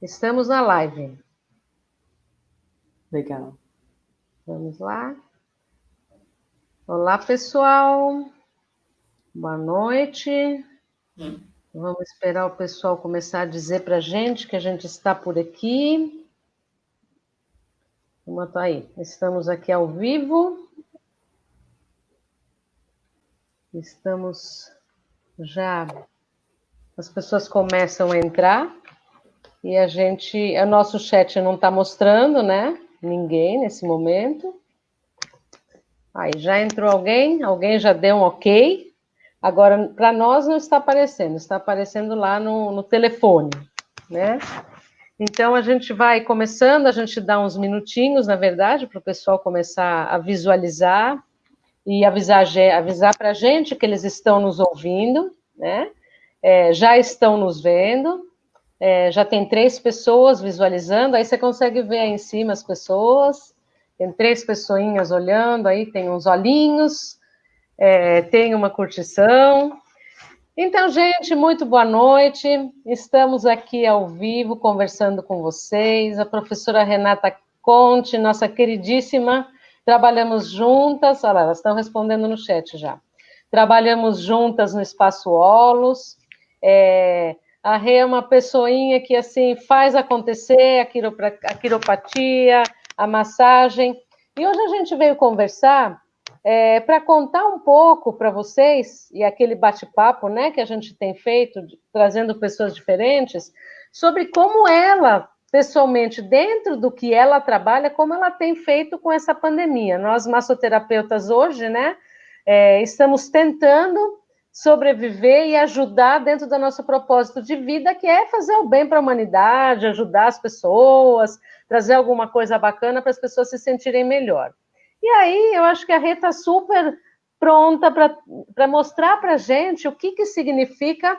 Estamos na live. Legal. Vamos lá. Olá, pessoal. Boa noite. Vamos esperar o pessoal começar a dizer para a gente que a gente está por aqui. Vamos estar aí. Estamos aqui ao vivo. Estamos já. As pessoas começam a entrar e o nosso chat não está mostrando, né? Ninguém nesse momento. Aí, já entrou alguém? Alguém já deu um ok? Agora, para nós não está aparecendo, está aparecendo lá no telefone, né? Então, a gente vai começando, a gente dá uns minutinhos, na verdade, para o pessoal começar a visualizar e avisar para a gente que eles estão nos ouvindo, né? Já estão nos vendo, já tem 3 pessoas visualizando, aí você consegue ver aí em cima as pessoas, tem 3 pessoinhas olhando, aí tem uns olhinhos, tem uma curtição. Então, gente, muito boa noite. Estamos aqui ao vivo conversando com vocês. A professora Renata Conte, nossa queridíssima, trabalhamos juntas. Olha lá, elas estão respondendo no chat já. Trabalhamos juntas no Espaço Olos. A Rê é uma pessoinha que assim faz acontecer a quiropatia, a massagem. E hoje a gente veio conversar para contar um pouco para vocês, e aquele bate-papo, né, que a gente tem feito, trazendo pessoas diferentes, sobre como ela, pessoalmente, dentro do que ela trabalha, como ela tem feito com essa pandemia. Nós, massoterapeutas, hoje, né, estamos tentando sobreviver e ajudar dentro do nosso propósito de vida, que é fazer o bem para a humanidade, ajudar as pessoas, trazer alguma coisa bacana para as pessoas se sentirem melhor. E aí, eu acho que a Rê está super pronta para mostrar para a gente o que significa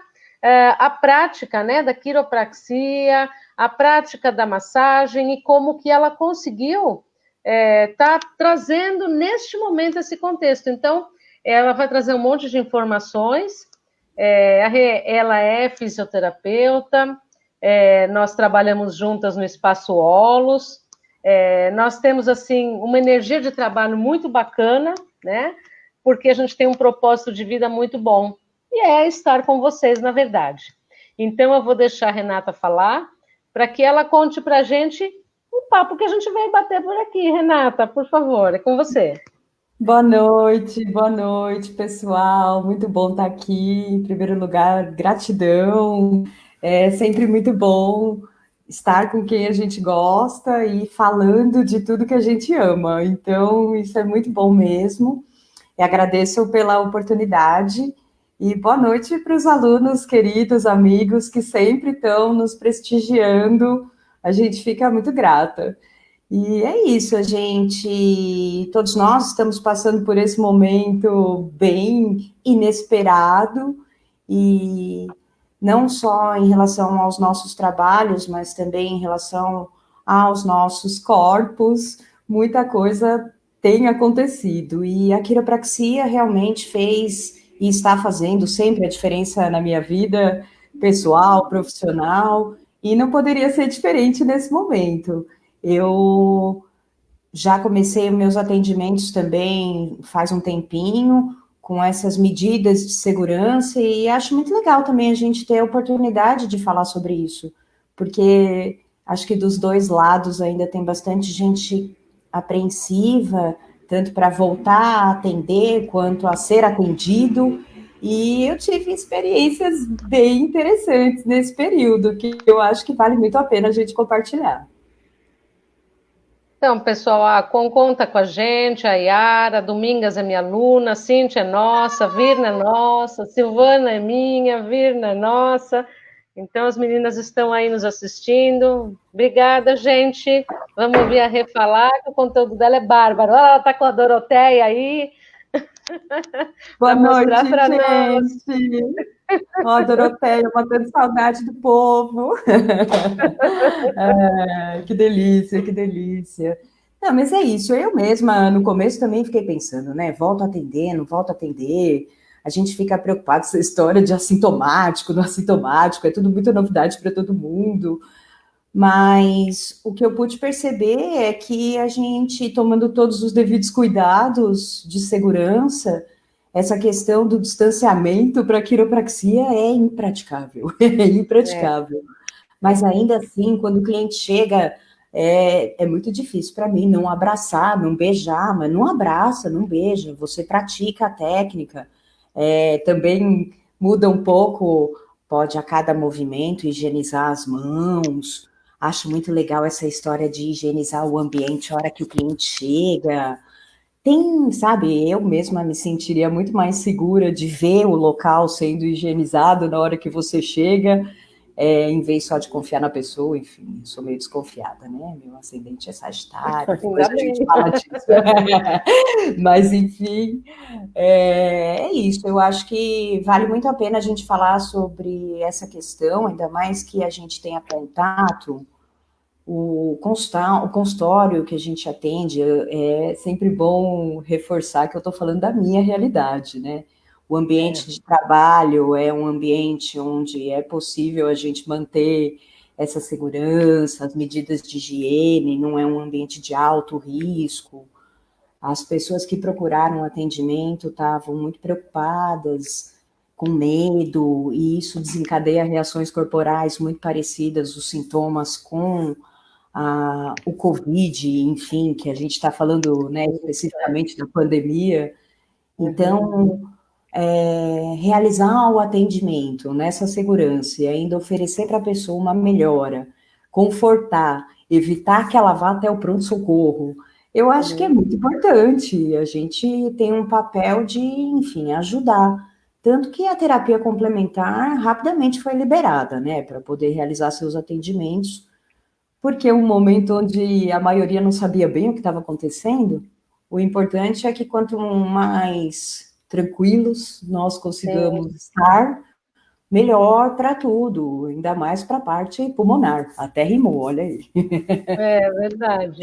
a prática, né, da quiropraxia, a prática da massagem e como que ela conseguiu tá trazendo neste momento esse contexto. Então, ela vai trazer um monte de informações. A Rê, ela é fisioterapeuta, nós trabalhamos juntas no Espaço Olos. Nós temos, assim, uma energia de trabalho muito bacana, né? Porque a gente tem um propósito de vida muito bom. E é estar com vocês, na verdade. Então, eu vou deixar a Renata falar, para que ela conte para a gente o papo que a gente veio bater por aqui. Renata, por favor, é com você. Boa noite, pessoal. Muito bom estar aqui. Em primeiro lugar, gratidão. É sempre muito bom estar com quem a gente gosta e falando de tudo que a gente ama. Então, isso é muito bom mesmo. E agradeço pela oportunidade. E boa noite para os alunos queridos, amigos que sempre estão nos prestigiando. A gente fica muito grata. E é isso, todos nós estamos passando por esse momento bem inesperado, e não só em relação aos nossos trabalhos, mas também em relação aos nossos corpos, muita coisa tem acontecido, e a quiropraxia realmente fez e está fazendo sempre a diferença na minha vida pessoal, profissional, e não poderia ser diferente nesse momento. Eu já comecei meus atendimentos também faz um tempinho, com essas medidas de segurança, e acho muito legal também a gente ter a oportunidade de falar sobre isso, porque acho que dos dois lados ainda tem bastante gente apreensiva, tanto para voltar a atender quanto a ser atendido, e eu tive experiências bem interessantes nesse período, que eu acho que vale muito a pena a gente compartilhar. Então, pessoal, conta com a gente, a Yara, a Domingas é minha aluna, a Cíntia é nossa, a Virna é nossa, a Silvana é minha, a Virna é nossa. Então, as meninas estão aí nos assistindo. Obrigada, gente. Vamos ouvir a Rê falar, que o conteúdo dela é bárbaro. Ela está com a Doroteia aí Boa para mostrar noite, para nós. gente. Ó, Doroteia, matando saudade do povo. Que delícia, que delícia. Não, mas é isso. Eu mesma, no começo, também fiquei pensando, né? Volto a atender, não volto a atender. A gente fica preocupado com essa história de assintomático, não assintomático. É tudo muita novidade para todo mundo. Mas o que eu pude perceber é que a gente, tomando todos os devidos cuidados de segurança, essa questão do distanciamento para a quiropraxia é impraticável, é É, impraticável. Mas ainda assim, quando o cliente chega, é muito difícil para mim não abraçar, não beijar, mas não abraça, não beija, você pratica a técnica, também muda um pouco, pode a cada movimento higienizar as mãos. Acho muito legal essa história de higienizar o ambiente a hora que o cliente chega. Tem, sabe, eu mesma me sentiria muito mais segura de ver o local sendo higienizado na hora que você chega, em vez só de confiar na pessoa. Enfim, sou meio desconfiada, né? Meu ascendente é Sagitário, depois ainda a gente bem. fala disso. Mas, enfim, é isso. Eu acho que vale muito a pena a gente falar sobre essa questão, ainda mais que a gente tenha contato. O consultório que a gente atende, é sempre bom reforçar que eu estou falando da minha realidade, né? O É, ambiente de trabalho é um ambiente onde é possível a gente manter essa segurança, as medidas de higiene, não é um ambiente de alto risco. As pessoas que procuraram atendimento estavam muito preocupadas, com medo, e isso desencadeia reações corporais muito parecidas, os sintomas com o Covid, enfim, que a gente está falando, né, especificamente da pandemia. uhum, Então, realizar o atendimento nessa segurança e ainda oferecer para a pessoa uma melhora, confortar, evitar que ela vá até o pronto-socorro, eu acho que é uhum. muito importante. A gente tem um papel de, enfim, ajudar. Tanto que a terapia complementar rapidamente foi liberada, né, para poder realizar seus atendimentos, porque é um momento onde a maioria não sabia bem o que estava acontecendo. O importante é que quanto mais tranquilos nós Sim, consigamos estar, melhor para tudo, ainda mais para a parte pulmonar. Até rimou, olha aí. é verdade.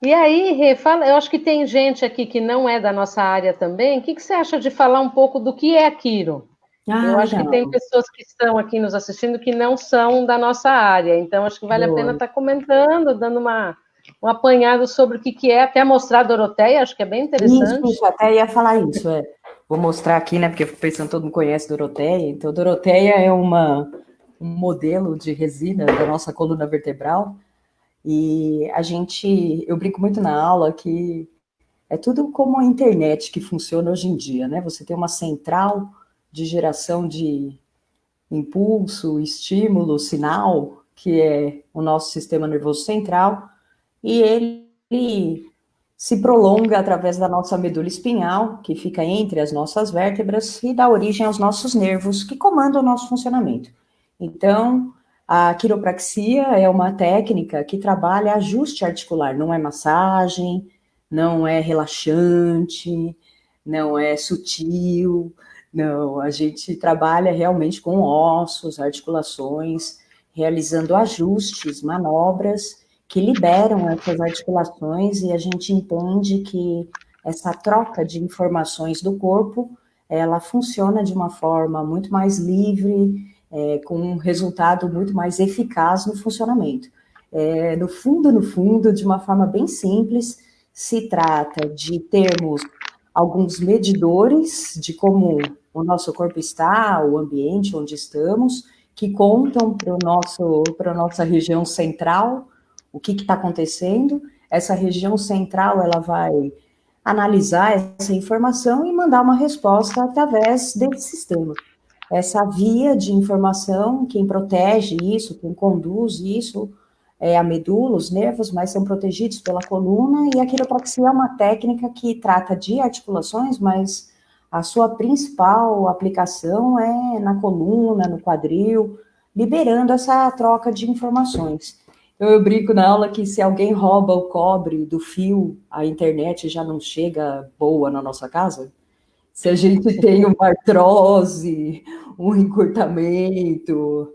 E aí, Rê, fala, eu acho que tem gente aqui que não é da nossa área também. O que que você acha de falar um pouco do que é Quiro? Ah, Eu acho que tem legal. pessoas que estão aqui nos assistindo que não são da nossa área, então acho que vale a pena Boa. estar comentando, dando um apanhado sobre o que que é, até mostrar a Doroteia, acho que é bem interessante. Isso, até ia falar isso. Vou mostrar aqui, né? Porque eu fico pensando, todo mundo conhece Doroteia. Então, Doroteia é um modelo de resina da nossa coluna vertebral. E eu brinco muito na aula que é tudo como a internet que funciona hoje em dia, né? Você tem uma central de geração de impulso, estímulo, sinal, que é o nosso sistema nervoso central, e ele se prolonga através da nossa medula espinhal, que fica entre as nossas vértebras, e dá origem aos nossos nervos, que comandam o nosso funcionamento. Então, a quiropraxia é uma técnica que trabalha ajuste articular, não é massagem, não é relaxante, não é sutil, não, a gente trabalha realmente com ossos, articulações, realizando ajustes, manobras que liberam essas articulações, e a gente entende que essa troca de informações do corpo, ela funciona de uma forma muito mais livre, com um resultado muito mais eficaz no funcionamento. No fundo, de uma forma bem simples, se trata de termos alguns medidores de como o nosso corpo está, o ambiente onde estamos, que contam para a nossa região central o que está acontecendo. Essa região central ela vai analisar essa informação e mandar uma resposta através desse sistema. Essa via de informação, quem protege isso, quem conduz isso, é a medula, os nervos, mas são protegidos pela coluna, e a quiropraxia é uma técnica que trata de articulações, mas a sua principal aplicação é na coluna, no quadril, liberando essa troca de informações. Então, eu brinco na aula que se alguém rouba o cobre do fio, a internet já não chega boa na nossa casa. Se a gente tem uma artrose, um encurtamento,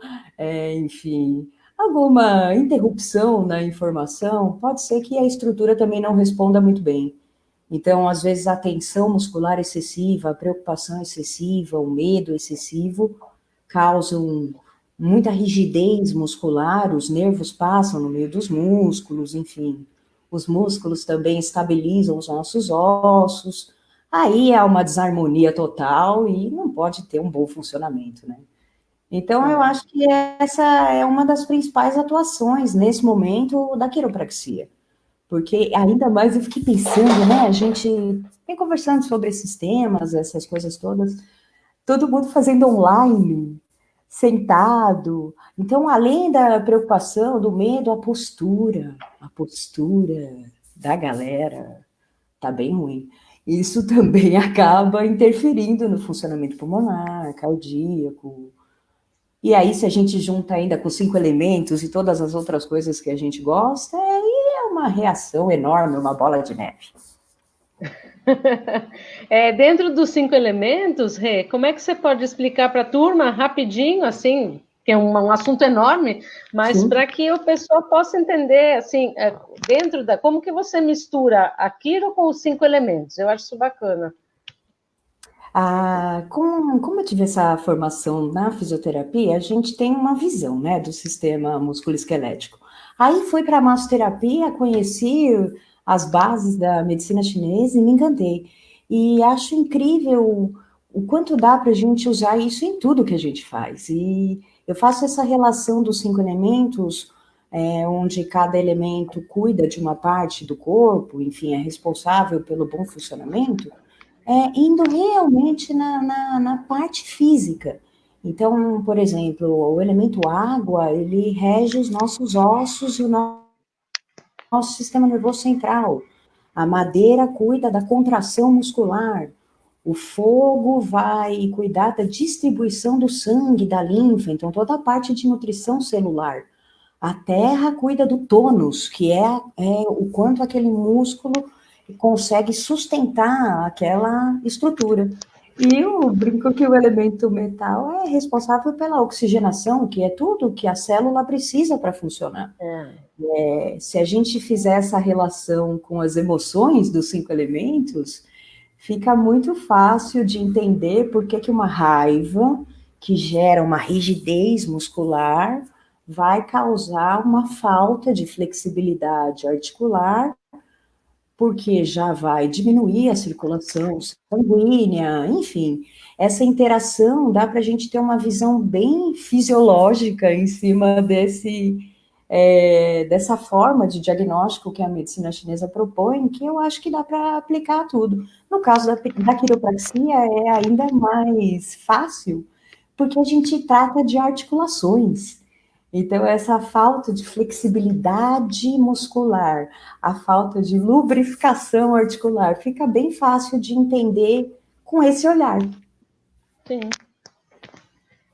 enfim, alguma interrupção na informação, pode ser que a estrutura também não responda muito bem. Então, às vezes, a tensão muscular excessiva, a preocupação excessiva, o medo excessivo causam muita rigidez muscular, os nervos passam no meio dos músculos, enfim. Os músculos também estabilizam os nossos ossos. Aí há uma desarmonia total e não pode ter um bom funcionamento, né? Então, eu acho que essa é uma das principais atuações nesse momento da quiropraxia. Porque, ainda mais, eu fiquei pensando, né? A gente vem conversando sobre esses temas, essas coisas todas, todo mundo fazendo online, sentado. Então, além da preocupação, do medo, a postura da galera tá bem ruim. Isso também acaba interferindo no funcionamento pulmonar, cardíaco. E aí, se a gente junta ainda com 5 elementos e todas as outras coisas que a gente gosta, aí é uma reação enorme, uma bola de neve. Dentro dos 5 elementos, Rê, como é que você pode explicar para a turma rapidinho, assim, que é um assunto enorme, mas para que o pessoal possa entender, assim, dentro da... Como que você mistura aquilo com os 5 elementos? Eu acho isso bacana. Como eu tive essa formação na fisioterapia, a gente tem uma visão, né, do sistema musculoesquelético. Aí fui para a massoterapia, conheci as bases da medicina chinesa e me encantei. E acho incrível o quanto dá para a gente usar isso em tudo que a gente faz. E eu faço essa relação dos 5 elementos, onde cada elemento cuida de uma parte do corpo, enfim, é responsável pelo bom funcionamento, indo realmente na parte física. Então, por exemplo, o elemento água, ele rege os nossos ossos e o nosso sistema nervoso central. A madeira cuida da contração muscular. O fogo vai cuidar da distribuição do sangue, da linfa, então toda a parte de nutrição celular. A terra cuida do tônus, que é o quanto aquele músculo consegue sustentar aquela estrutura. E eu brinco que o elemento metal é responsável pela oxigenação, que é tudo que a célula precisa para funcionar. Se a gente fizer essa relação com as emoções dos 5 elementos, fica muito fácil de entender por que uma raiva, que gera uma rigidez muscular, vai causar uma falta de flexibilidade articular, porque já vai diminuir a circulação sanguínea, enfim. Essa interação dá para a gente ter uma visão bem fisiológica em cima dessa forma de diagnóstico que a medicina chinesa propõe, que eu acho que dá para aplicar tudo. No caso da quiropraxia, é ainda mais fácil, porque a gente trata de articulações. Então, essa falta de flexibilidade muscular, a falta de lubrificação articular, fica bem fácil de entender com esse olhar. Sim.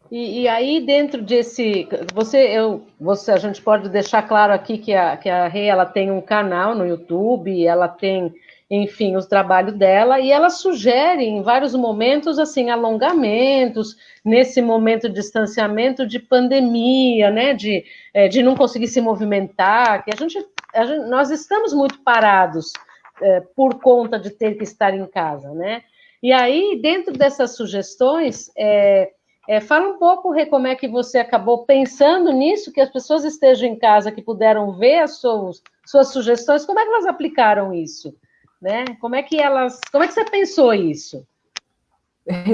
E aí, dentro desse... a gente pode deixar claro aqui que a Rê, ela tem um canal no YouTube, ela tem, enfim, os trabalhos dela, e ela sugere, em vários momentos, assim, alongamentos, nesse momento de distanciamento de pandemia, né, de não conseguir se movimentar, que nós estamos muito parados por conta de ter que estar em casa, né? E aí, dentro dessas sugestões... fala um pouco, Rê, como é que você acabou pensando nisso, que as pessoas estejam em casa, que puderam ver as suas sugestões, como é que elas aplicaram isso? Né? Como é que você pensou isso?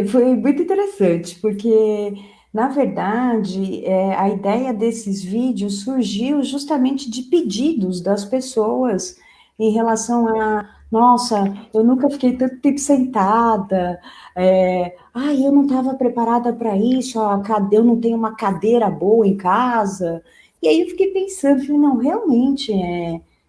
Foi muito interessante, porque, na verdade, a ideia desses vídeos surgiu justamente de pedidos das pessoas em relação a, nossa, eu nunca fiquei tanto tempo sentada, eu não estava preparada para isso, eu não tenho uma cadeira boa em casa. E aí eu fiquei pensando, falei, não, realmente,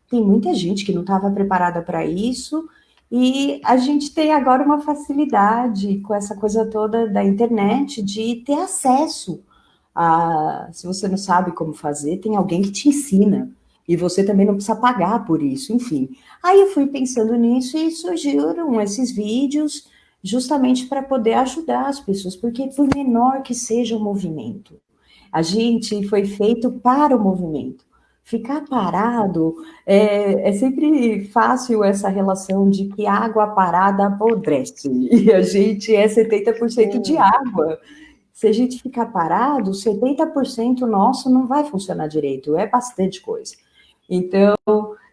tem muita gente que não estava preparada para isso. E a gente tem agora uma facilidade com essa coisa toda da internet de ter acesso se você não sabe como fazer, tem alguém que te ensina. E você também não precisa pagar por isso, enfim. Aí eu fui pensando nisso e surgiram esses vídeos justamente para poder ajudar as pessoas, porque por menor que seja o movimento, a gente foi feito para o movimento. Ficar parado é sempre fácil essa relação de que água parada apodrece. E a gente é 70% de água. Se a gente ficar parado, 70% nosso não vai funcionar direito, é bastante coisa. Então,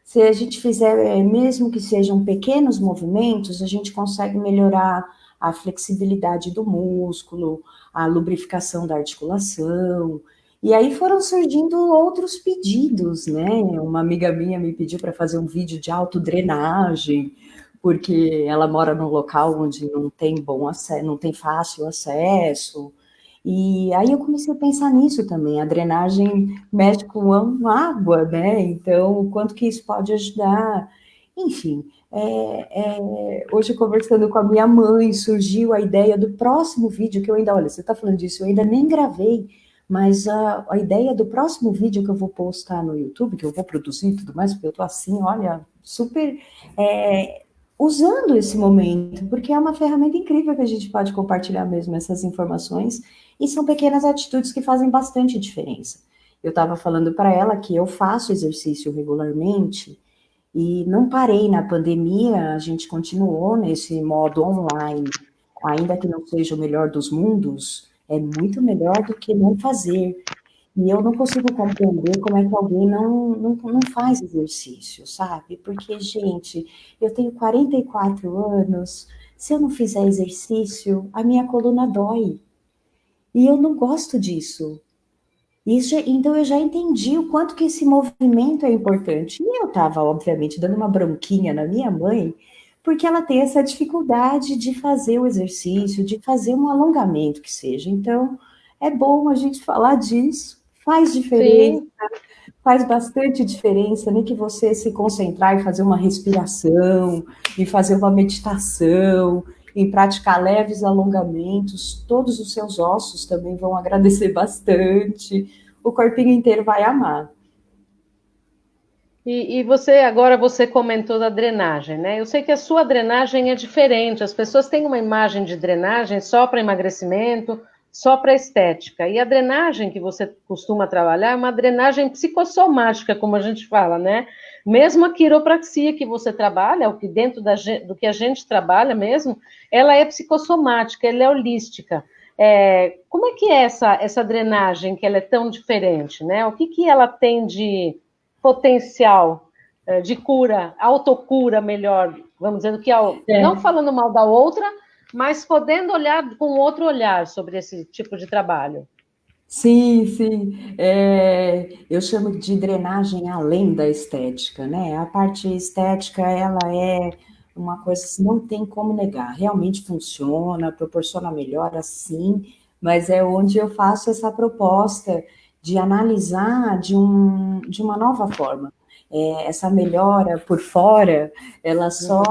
se a gente fizer, mesmo que sejam pequenos movimentos, a gente consegue melhorar a flexibilidade do músculo, a lubrificação da articulação. E aí foram surgindo outros pedidos, né? Uma amiga minha me pediu para fazer um vídeo de autodrenagem, porque ela mora num local onde não tem bom acesso, não tem fácil acesso. E aí eu comecei a pensar nisso também. A drenagem mexe com água, né? Então, o quanto que isso pode ajudar. Enfim, hoje conversando com a minha mãe, surgiu a ideia do próximo vídeo, que eu ainda, olha, você está falando disso, eu ainda nem gravei, mas a ideia do próximo vídeo que eu vou postar no YouTube, que eu vou produzir e tudo mais, porque eu estou assim, olha, super usando esse momento, porque é uma ferramenta incrível que a gente pode compartilhar mesmo essas informações, e são pequenas atitudes que fazem bastante diferença. Eu estava falando para ela que eu faço exercício regularmente, e não parei na pandemia, a gente continuou nesse modo online, ainda que não seja o melhor dos mundos, é muito melhor do que não fazer. E eu não consigo compreender como é que alguém não faz exercício, sabe? Porque, gente, eu tenho 44 anos, se eu não fizer exercício, a minha coluna dói. E eu não gosto disso. Então eu já entendi o quanto que esse movimento é importante. E eu estava, obviamente, dando uma bronquinha na minha mãe, porque ela tem essa dificuldade de fazer o exercício, de fazer um alongamento que seja. Então, é bom a gente falar disso. Faz diferença, Sim. faz bastante diferença, nem que você se concentrar em fazer uma respiração, em fazer uma meditação, em praticar leves alongamentos, todos os seus ossos também vão agradecer bastante, o corpinho inteiro vai amar. E você comentou da drenagem, né? Eu sei que a sua drenagem é diferente. As pessoas têm uma imagem de drenagem só para emagrecimento, só para estética. E a drenagem que você costuma trabalhar é uma drenagem psicossomática, como a gente fala, né? Mesmo a quiropraxia que você trabalha, o que dentro do que a gente trabalha mesmo, ela é psicossomática, ela é holística. Como é que é essa drenagem que ela é tão diferente, né? O que ela tem de potencial de cura, autocura melhor, vamos dizer, do que não falando mal da outra, mas podendo olhar com outro olhar sobre esse tipo de trabalho. Sim, sim. Eu chamo de drenagem além da estética, né? A parte estética, ela é uma coisa que não tem como negar. Realmente funciona, proporciona melhora, sim, mas é onde eu faço essa proposta de analisar de uma nova forma. Essa melhora por fora, ela só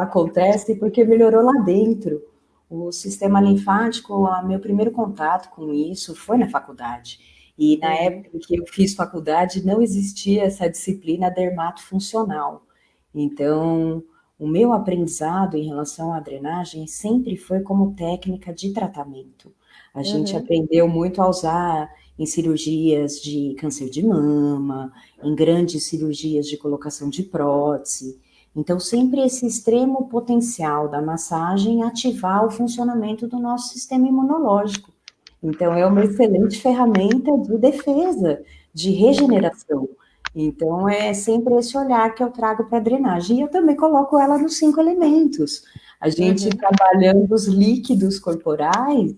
acontece porque melhorou lá dentro. O sistema linfático, o meu primeiro contato com isso foi na faculdade. E na época em que eu fiz faculdade, não existia essa disciplina dermatofuncional. Então, o meu aprendizado em relação à drenagem sempre foi como técnica de tratamento. A gente aprendeu muito a usar em cirurgias de câncer de mama, em grandes cirurgias de colocação de prótese. Então, sempre esse extremo potencial da massagem ativar o funcionamento do nosso sistema imunológico. Então, é uma excelente ferramenta de defesa, de regeneração. Então, é sempre esse olhar que eu trago para a drenagem. E eu também coloco ela nos 5 elementos. A gente trabalhando os líquidos corporais,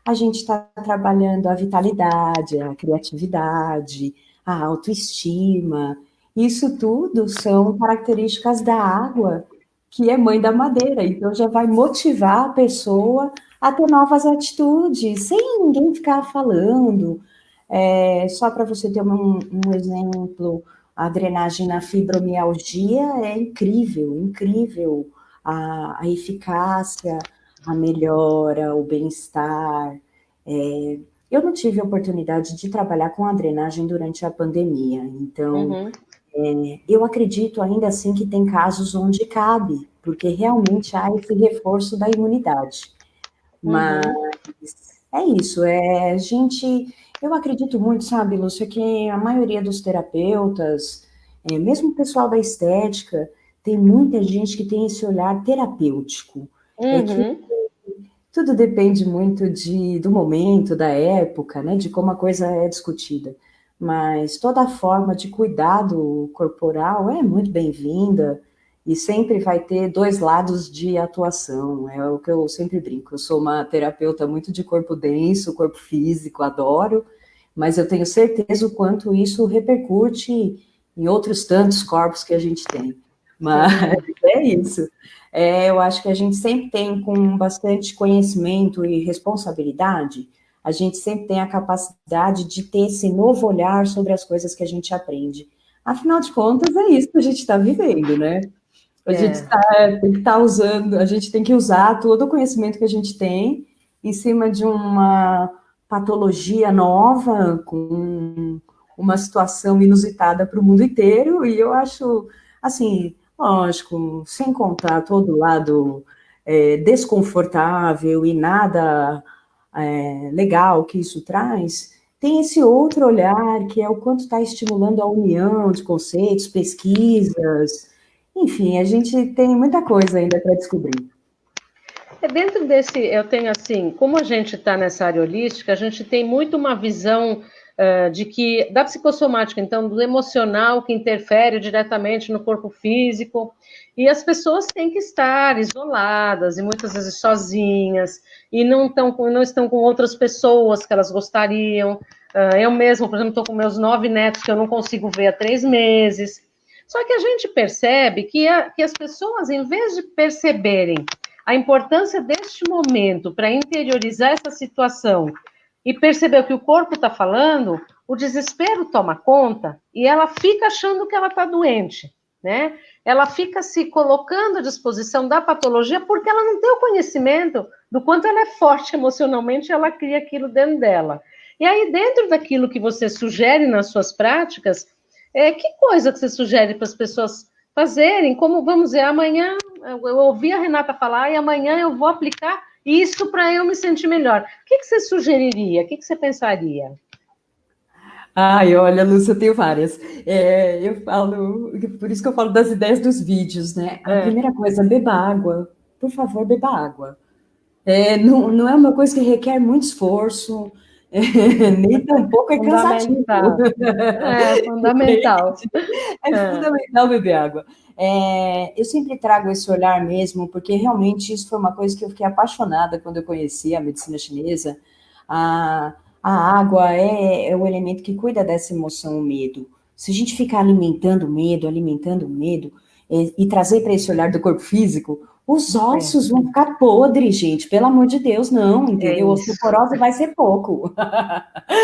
a gente está trabalhando a vitalidade, a criatividade, a autoestima. Isso tudo são características da água, que é mãe da madeira. Então, já vai motivar a pessoa a ter novas atitudes, sem ninguém ficar falando. Só para você ter um exemplo, a drenagem na fibromialgia é incrível, incrível. A eficácia, a melhora, o bem-estar. Eu não tive a oportunidade de trabalhar com a drenagem durante a pandemia, então eu acredito ainda assim que tem casos onde cabe, porque realmente há esse reforço da imunidade. Mas é isso, eu acredito muito, sabe, Lúcia, que a maioria dos terapeutas, mesmo o pessoal da estética, tem muita gente que tem esse olhar terapêutico. É que Tudo depende muito do momento, da época, né, de como a coisa é discutida. Mas toda forma de cuidado corporal é muito bem-vinda e sempre vai ter dois lados de atuação. É o que eu sempre brinco. Eu sou uma terapeuta muito de corpo denso, corpo físico, adoro, mas eu tenho certeza o quanto isso repercute em outros tantos corpos que a gente tem. Mas é isso. Eu acho que a gente sempre tem, com bastante conhecimento e responsabilidade, a gente sempre tem a capacidade de ter esse novo olhar sobre as coisas que a gente aprende. Afinal de contas, é isso que a gente está vivendo, né? A gente tem que estar usando, a gente tem que usar todo o conhecimento que a gente tem em cima de uma patologia nova, com uma situação inusitada para o mundo inteiro, e eu acho, assim, lógico, sem contar todo o lado desconfortável e nada legal que isso traz, tem esse outro olhar que é o quanto está estimulando a união de conceitos, pesquisas, enfim, a gente tem muita coisa ainda para descobrir. Dentro desse, eu tenho assim, como a gente está nessa área holística, a gente tem muito uma visão de que, da psicossomática, então, do emocional que interfere diretamente no corpo físico, e as pessoas têm que estar isoladas, e muitas vezes sozinhas, e não estão com outras pessoas que elas gostariam. Eu mesma, por exemplo, estou com meus 9 netos que eu não consigo ver há 3 meses. Só que a gente percebe que as pessoas, em vez de perceberem a importância deste momento para interiorizar essa situação e perceber o que o corpo está falando, o desespero toma conta e ela fica achando que ela está doente, né? Ela fica se colocando à disposição da patologia porque ela não tem o conhecimento do quanto ela é forte emocionalmente, ela cria aquilo dentro dela. E aí, dentro daquilo que você sugere nas suas práticas, que coisa que você sugere para as pessoas fazerem? Como, vamos dizer, amanhã eu ouvi a Renata falar e amanhã eu vou aplicar isso para eu me sentir melhor. O que você sugeriria? O que você pensaria? Ai, olha, Lúcia, eu tenho várias. Eu falo, por isso que eu falo das ideias dos vídeos, né? A primeira coisa, beba água. Por favor, beba água. Não é uma coisa que requer muito esforço, nem tampouco é cansativo. Fundamental. Fundamental. É fundamental beber água. Eu sempre trago esse olhar mesmo, porque realmente isso foi uma coisa que eu fiquei apaixonada quando eu conheci a medicina chinesa. A água é o elemento que cuida dessa emoção, o medo. Se a gente ficar alimentando o medo, e trazer para esse olhar do corpo físico, os ossos vão ficar podres, gente. Pelo amor de Deus, não, entendeu? Osteoporose vai ser pouco.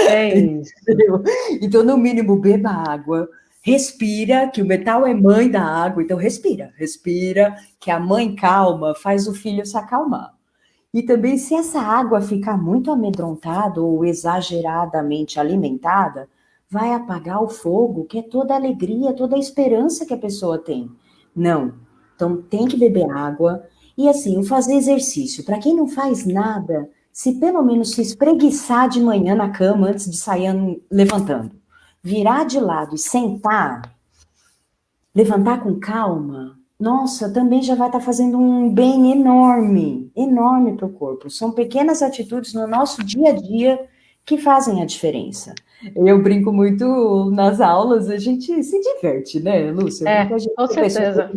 É isso. Entendeu? Então, no mínimo, beba água. Respira, que o metal é mãe da água, então respira, que a mãe calma faz o filho se acalmar. E também, se essa água ficar muito amedrontada ou exageradamente alimentada, vai apagar o fogo, que é toda a alegria, toda a esperança que a pessoa tem. Não. Então, tem que beber água. E assim, o fazer exercício. Para quem não faz nada, se pelo menos se espreguiçar de manhã na cama antes de sair levantando, virar de lado e sentar, levantar com calma, nossa, também já vai estar fazendo um bem enorme, enorme para o corpo. São pequenas atitudes no nosso dia a dia que fazem a diferença. Eu brinco muito nas aulas, a gente se diverte, né, Lúcia? Com certeza.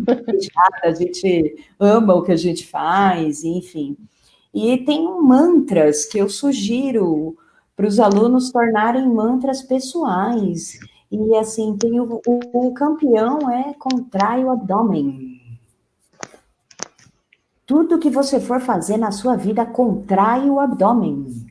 A gente ama o que a gente faz, enfim. E tem mantras que eu sugiro para os alunos tornarem mantras pessoais. E assim, tem o campeão contrai o abdômen. Tudo que você for fazer na sua vida contrai o abdômen.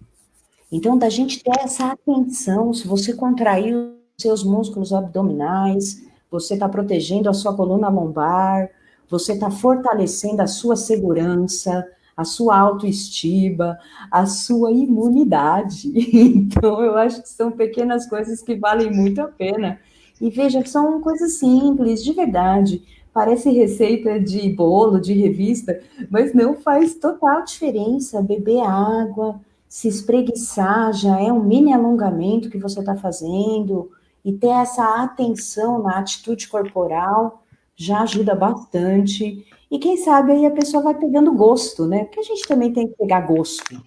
Então, da gente ter essa atenção, se você contrair os seus músculos abdominais, você está protegendo a sua coluna lombar, você está fortalecendo a sua segurança, a sua autoestima, a sua imunidade. Então, eu acho que são pequenas coisas que valem muito a pena. E veja, são coisas simples, de verdade. Parece receita de bolo, de revista, mas não faz total diferença. Beber água, se espreguiçar, já é um mini alongamento que você está fazendo, e ter essa atenção na atitude corporal já ajuda bastante. E quem sabe aí a pessoa vai pegando gosto, né? Porque a gente também tem que pegar gosto.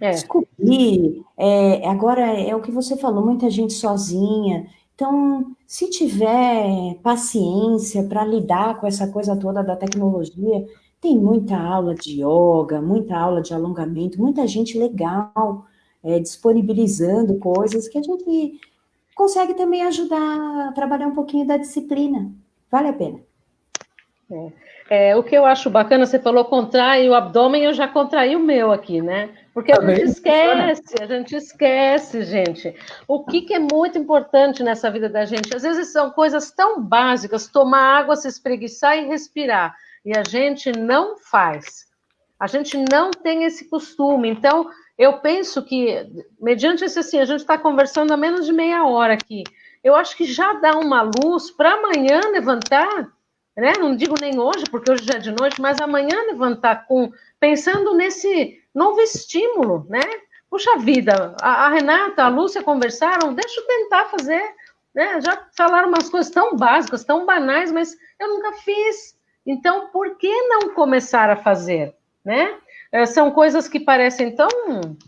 Descobrir, agora é o que você falou, muita gente sozinha. Então, se tiver paciência para lidar com essa coisa toda da tecnologia, tem muita aula de yoga, muita aula de alongamento, muita gente legal, disponibilizando coisas que a gente consegue também ajudar a trabalhar um pouquinho da disciplina. Vale a pena. O que eu acho bacana, você falou contrai o abdômen, eu já contraí o meu aqui, né? Porque a gente esquece, gente. O que é muito importante nessa vida da gente? Às vezes são coisas tão básicas, tomar água, se espreguiçar e respirar. E a gente não faz. A gente não tem esse costume. Então, eu penso que, mediante isso assim, a gente está conversando há menos de meia hora aqui. Eu acho que já dá uma luz para amanhã levantar, né? Não digo nem hoje, porque hoje já é de noite, mas amanhã levantar pensando nesse novo estímulo, né? Puxa vida, a Renata, a Lúcia conversaram, deixa eu tentar fazer, né? Já falaram umas coisas tão básicas, tão banais, mas eu nunca fiz. Então, por que não começar a fazer, né? São coisas que parecem tão,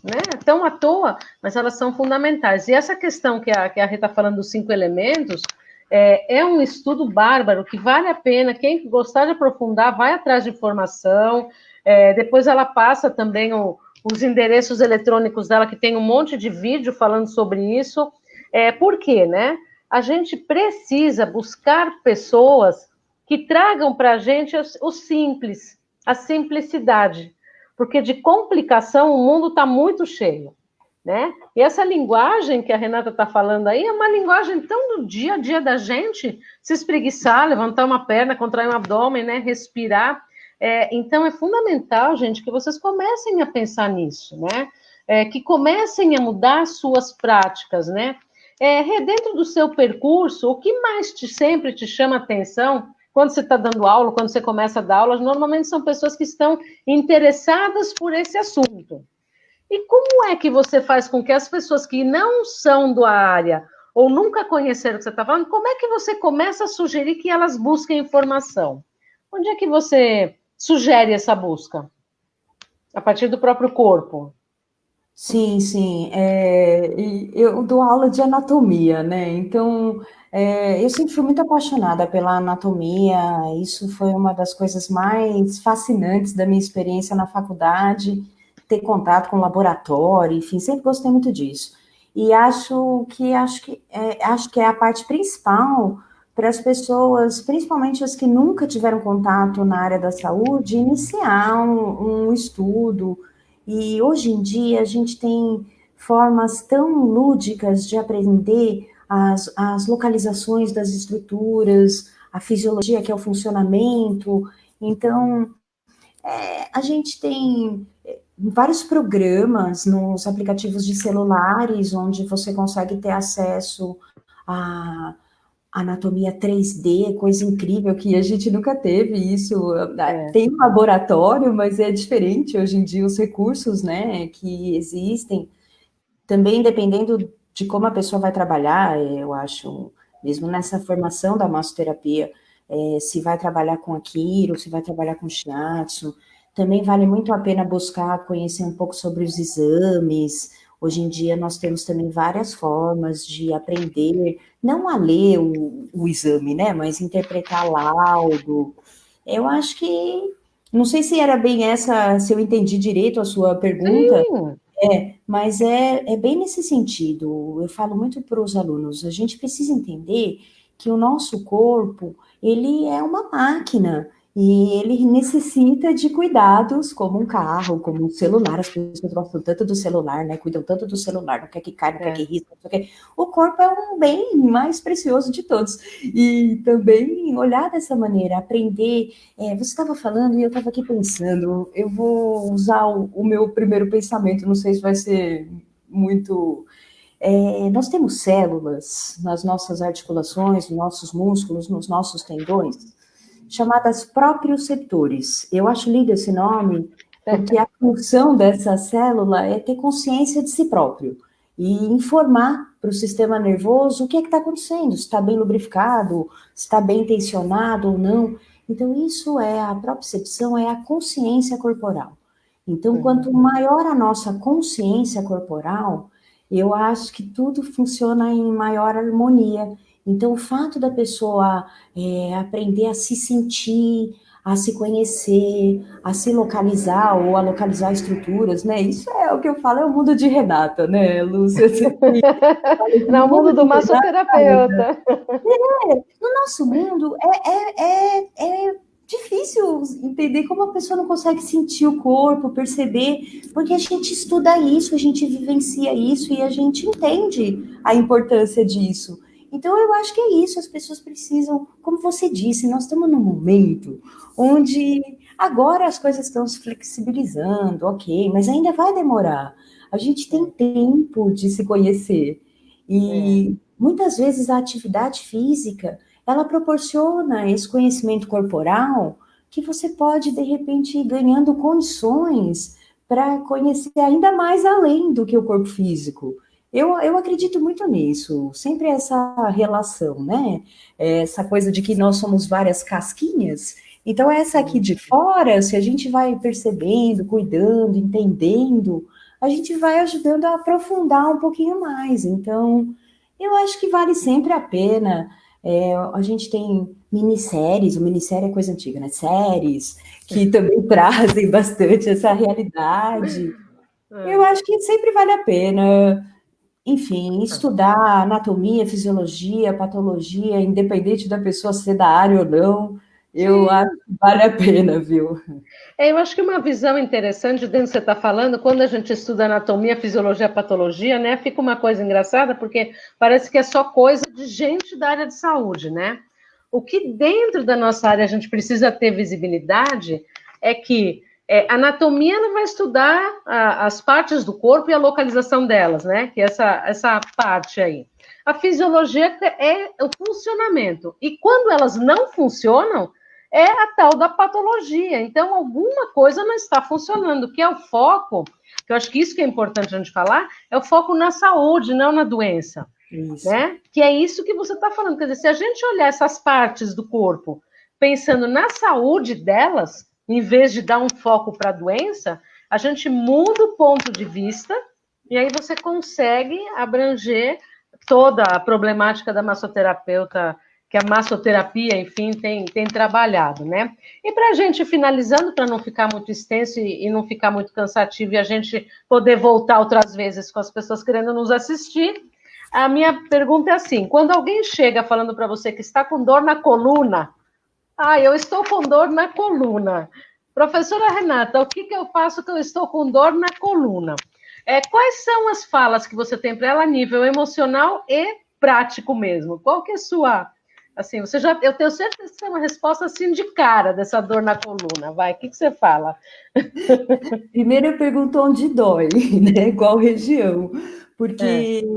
né, tão à toa, mas elas são fundamentais. E essa questão que a Rita está falando dos 5 elementos, é um estudo bárbaro que vale a pena. Quem gostar de aprofundar, vai atrás de informação. Depois ela passa também os endereços eletrônicos dela, que tem um monte de vídeo falando sobre isso. Por quê, né? A gente precisa buscar pessoas que tragam para a gente o simples, a simplicidade. Porque de complicação o mundo está muito cheio. Né? E essa linguagem que a Renata está falando aí é uma linguagem tão do dia a dia da gente, se espreguiçar, levantar uma perna, contrair um abdômen, né? Respirar. Então é fundamental, gente, que vocês comecem a pensar nisso, né? Que comecem a mudar suas práticas, né? Dentro do seu percurso, o que mais sempre te chama atenção quando você está dando aula, quando você começa a dar aula, normalmente são pessoas que estão interessadas por esse assunto. E como é que você faz com que as pessoas que não são da área ou nunca conheceram o que você está falando, como é que você começa a sugerir que elas busquem informação? Onde é que você sugere essa busca? A partir do próprio corpo? Sim, sim. Eu dou aula de anatomia, né? Então, eu sempre fui muito apaixonada pela anatomia. Isso foi uma das coisas mais fascinantes da minha experiência na faculdade, ter contato com laboratório, enfim, sempre gostei muito disso. E acho que é a parte principal para as pessoas, principalmente as que nunca tiveram contato na área da saúde, iniciar um estudo. E hoje em dia a gente tem formas tão lúdicas de aprender as localizações das estruturas, a fisiologia, que é o funcionamento. Então, a gente tem vários programas nos aplicativos de celulares, onde você consegue ter acesso a anatomia 3D, coisa incrível que a gente nunca teve isso. Tem um laboratório, mas é diferente hoje em dia os recursos, né, que existem. Também dependendo de como a pessoa vai trabalhar, eu acho, mesmo nessa formação da massoterapia, se vai trabalhar com Akiro, se vai trabalhar com Shiatsu, também vale muito a pena buscar conhecer um pouco sobre os exames. Hoje em dia nós temos também várias formas de aprender, não a ler o exame, né, mas interpretar laudo. Eu acho que, não sei se era bem essa, se eu entendi direito a sua pergunta, Sim. mas é bem nesse sentido. Eu falo muito para os alunos, a gente precisa entender que o nosso corpo, ele é uma máquina e ele necessita de cuidados, como um carro, como um celular. As pessoas gostam tanto do celular, né? Cuidam tanto do celular, não quer que caia, não quer que risque, não quer que... O corpo é um bem mais precioso de todos. E também olhar dessa maneira, aprender. Você estava falando e eu estava aqui pensando, eu vou usar o meu primeiro pensamento, não sei se vai ser muito... nós temos células nas nossas articulações, nos nossos músculos, nos nossos tendões, chamadas proprioceptores. Eu acho lindo esse nome, porque a função dessa célula é ter consciência de si próprio. e informar para o sistema nervoso o que é que está acontecendo, se está bem lubrificado, se está bem tensionado ou não. Então, isso é a propriocepção, é a consciência corporal. Então, quanto maior a nossa consciência corporal, eu acho que tudo funciona em maior harmonia. Então, o fato da pessoa aprender a se sentir, a se conhecer, a se localizar ou a localizar estruturas, né? Isso é o que eu falo, é o mundo de Renata, né, Lúcia? No No mundo mundo do de Renata, massoterapeuta. no nosso mundo é difícil entender como a pessoa não consegue sentir o corpo, perceber, porque a gente estuda isso, a gente vivencia isso e a gente entende a importância disso. Então, eu acho que é isso, as pessoas precisam, como você disse, nós estamos num momento onde agora as coisas estão se flexibilizando, ok, mas ainda vai demorar. A gente tem tempo de se conhecer. E muitas vezes a atividade física, ela proporciona esse conhecimento corporal que você pode, de repente, ir ganhando condições para conhecer ainda mais além do que o corpo físico. Eu acredito muito nisso, sempre essa relação, né? Essa coisa de que nós somos várias casquinhas. Então, essa aqui de fora, se a gente vai percebendo, cuidando, entendendo, a gente vai ajudando a aprofundar um pouquinho mais. Então, eu acho que vale sempre a pena. A gente tem minisséries, o minissérie é coisa antiga, né? Séries que também trazem bastante essa realidade. Eu acho que sempre vale a pena, enfim, estudar anatomia, fisiologia, patologia, independente da pessoa ser da área ou não, eu Sim. acho que vale a pena, viu? Eu acho que uma visão interessante dentro do que você está falando, quando a gente estuda anatomia, fisiologia, patologia, né, fica uma coisa engraçada, porque parece que é só coisa de gente da área de saúde, né? O que dentro da nossa área a gente precisa ter visibilidade é que anatomia ela vai estudar as partes do corpo e a localização delas, né? Que é essa parte aí. A fisiologia é o funcionamento. E quando elas não funcionam, é a tal da patologia. Então, alguma coisa não está funcionando, que é o foco, que eu acho que isso que é importante a gente falar, é o foco na saúde, não na doença. Isso. Né? Que é isso que você está falando. Quer dizer, se a gente olhar essas partes do corpo pensando na saúde delas, em vez de dar um foco para a doença, a gente muda o ponto de vista e aí você consegue abranger toda a problemática da massoterapeuta, que a massoterapia, enfim, tem trabalhado, né? E para a gente finalizando, para não ficar muito extenso e não ficar muito cansativo e a gente poder voltar outras vezes com as pessoas querendo nos assistir, a minha pergunta é assim: quando alguém chega falando para você que está com dor na coluna, eu estou com dor na coluna. Professora Renata, o que eu faço que eu estou com dor na coluna? Quais são as falas que você tem para ela a nível emocional e prático mesmo? Qual que é a sua... Assim, eu tenho certeza que tem uma resposta assim de cara dessa dor na coluna. Vai, o que você fala? Primeiro eu pergunto onde dói, né? Qual região? Porque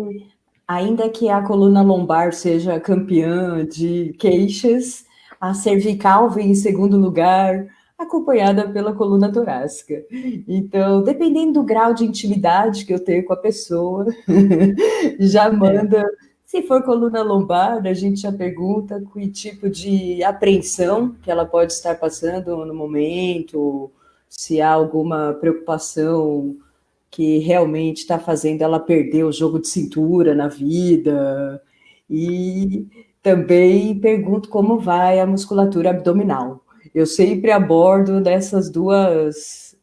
ainda que a coluna lombar seja campeã de queixas, a cervical vem em segundo lugar, acompanhada pela coluna torácica. Então, dependendo do grau de intimidade que eu tenho com a pessoa, já manda. Se for coluna lombar, a gente já pergunta que tipo de apreensão que ela pode estar passando no momento, se há alguma preocupação que realmente está fazendo ela perder o jogo de cintura na vida. E também pergunto como vai a musculatura abdominal. Eu sempre abordo dessas duas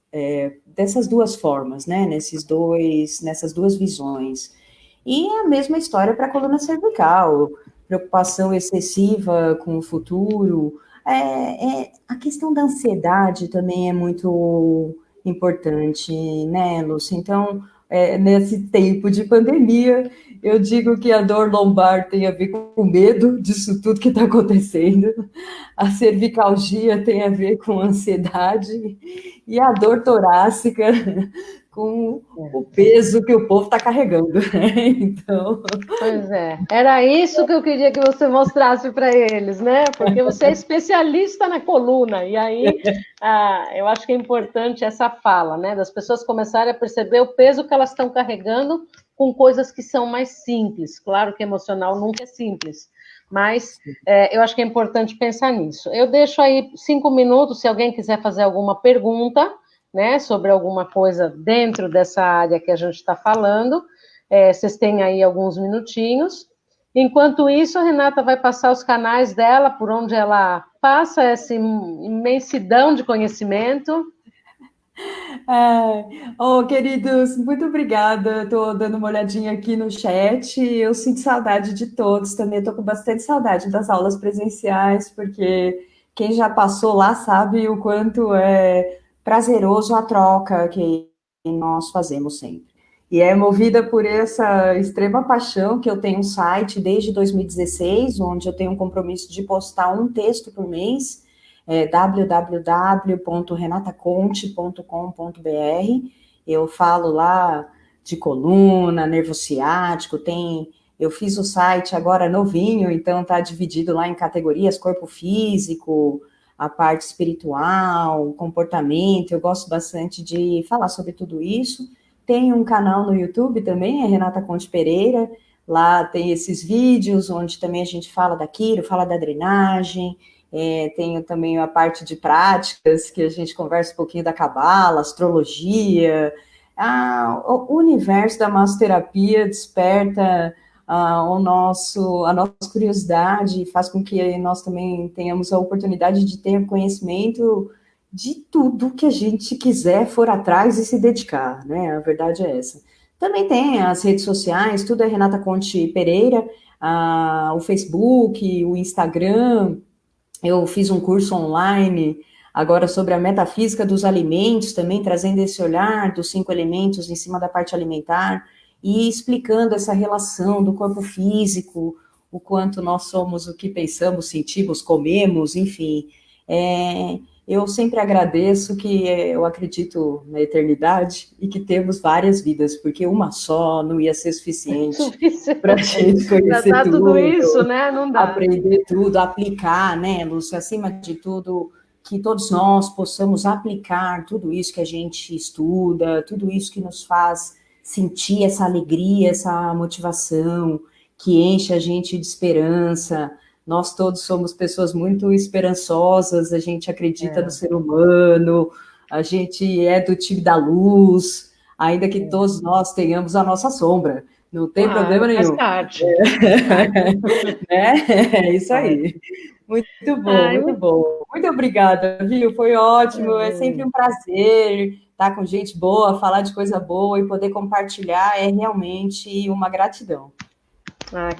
formas, né? Nessas duas visões. E a mesma história para a coluna cervical, preocupação excessiva com o futuro. A questão da ansiedade também é muito importante, né, Lúcia? Então, nesse tempo de pandemia, eu digo que a dor lombar tem a ver com o medo disso tudo que está acontecendo, a cervicalgia tem a ver com ansiedade e a dor torácica com o peso que o povo está carregando, né? Então, Pois é, era isso que eu queria que você mostrasse para eles, né? Porque você é especialista na coluna, e aí eu acho que é importante essa fala, né? Das pessoas começarem a perceber o peso que elas estão carregando com coisas que são mais simples. Claro que emocional nunca é simples, mas eu acho que é importante pensar nisso. Eu deixo aí 5 minutos, se alguém quiser fazer alguma pergunta, né, sobre alguma coisa dentro dessa área que a gente está falando. Vocês têm aí alguns minutinhos. Enquanto isso, a Renata vai passar os canais dela, por onde ela passa essa imensidão de conhecimento. Queridos, muito obrigada. Estou dando uma olhadinha aqui no chat. Eu sinto saudade de todos também. Estou com bastante saudade das aulas presenciais, porque quem já passou lá sabe o quanto é prazeroso a troca que nós fazemos sempre. E é movida por essa extrema paixão que eu tenho um site desde 2016, onde eu tenho um compromisso de postar um texto por mês, www.renataconte.com.br. Eu falo lá de coluna, nervo ciático, eu fiz o site agora novinho, então está dividido lá em categorias, corpo físico, a parte espiritual, comportamento. Eu gosto bastante de falar sobre tudo isso. Tem um canal no YouTube também, é Renata Conte Pereira. Lá tem esses vídeos onde também a gente fala daquilo, fala da drenagem. Tenho também a parte de práticas, que a gente conversa um pouquinho da cabala, astrologia. O universo da massoterapia desperta a nossa curiosidade, faz com que nós também tenhamos a oportunidade de ter conhecimento de tudo que a gente quiser for atrás e se dedicar, né? A verdade é essa. Também tem as redes sociais, tudo é Renata Conte Pereira, o Facebook, o Instagram. Eu fiz um curso online agora sobre a metafísica dos alimentos, também trazendo esse olhar dos 5 elementos em cima da parte alimentar e explicando essa relação do corpo físico, o quanto nós somos o que pensamos, sentimos, comemos, enfim. Eu sempre agradeço que eu acredito na eternidade e que temos várias vidas, porque uma só não ia ser suficiente para a gente conhecer tudo isso, né? Não dá. Aprender tudo, aplicar, né, Lúcia? Acima de tudo, que todos nós possamos aplicar tudo isso que a gente estuda, tudo isso que nos faz sentir essa alegria, essa motivação, que enche a gente de esperança. Nós todos somos pessoas muito esperançosas, a gente acredita no ser humano, a gente é do time da luz, ainda que todos nós tenhamos a nossa sombra. Não tem problema nenhum. Faz parte. É isso aí. Muito bom, muito bom. Muito obrigada, viu? Foi ótimo. É sempre um prazer estar com gente boa, falar de coisa boa e poder compartilhar é realmente uma gratidão.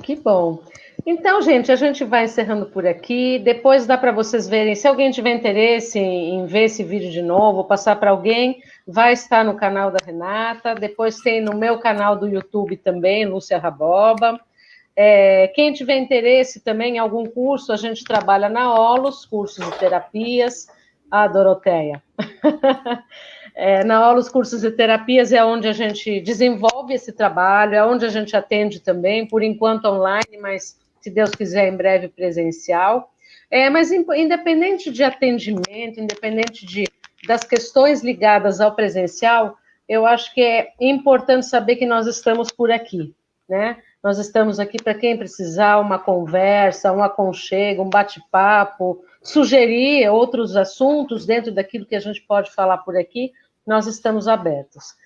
Que bom. Então, gente, a gente vai encerrando por aqui. Depois dá para vocês verem. Se alguém tiver interesse em ver esse vídeo de novo, passar para alguém, vai estar no canal da Renata. Depois tem no meu canal do YouTube também, Lúcia Raboba. Quem tiver interesse também em algum curso, a gente trabalha na Olos, cursos de terapias. Doroteia. Na Olos, cursos de terapias é onde a gente desenvolve esse trabalho, é onde a gente atende também, por enquanto online, mas se Deus quiser, em breve presencial. Mas independente de atendimento, independente das questões ligadas ao presencial, eu acho que é importante saber que nós estamos por aqui, né? Nós estamos aqui para quem precisar, uma conversa, um aconchego, um bate-papo, sugerir outros assuntos dentro daquilo que a gente pode falar por aqui, nós estamos abertos.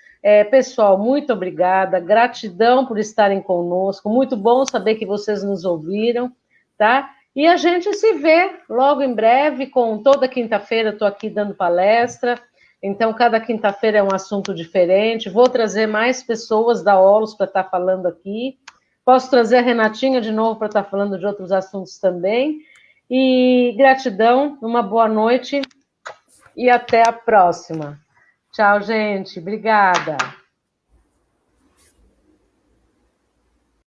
Pessoal, muito obrigada, gratidão por estarem conosco, muito bom saber que vocês nos ouviram, tá? E a gente se vê logo em breve, toda quinta-feira eu estou aqui dando palestra, então cada quinta-feira é um assunto diferente, vou trazer mais pessoas da Olos para estar falando aqui, posso trazer a Renatinha de novo para estar falando de outros assuntos também, e gratidão, uma boa noite e até a próxima. Tchau, gente. Obrigada.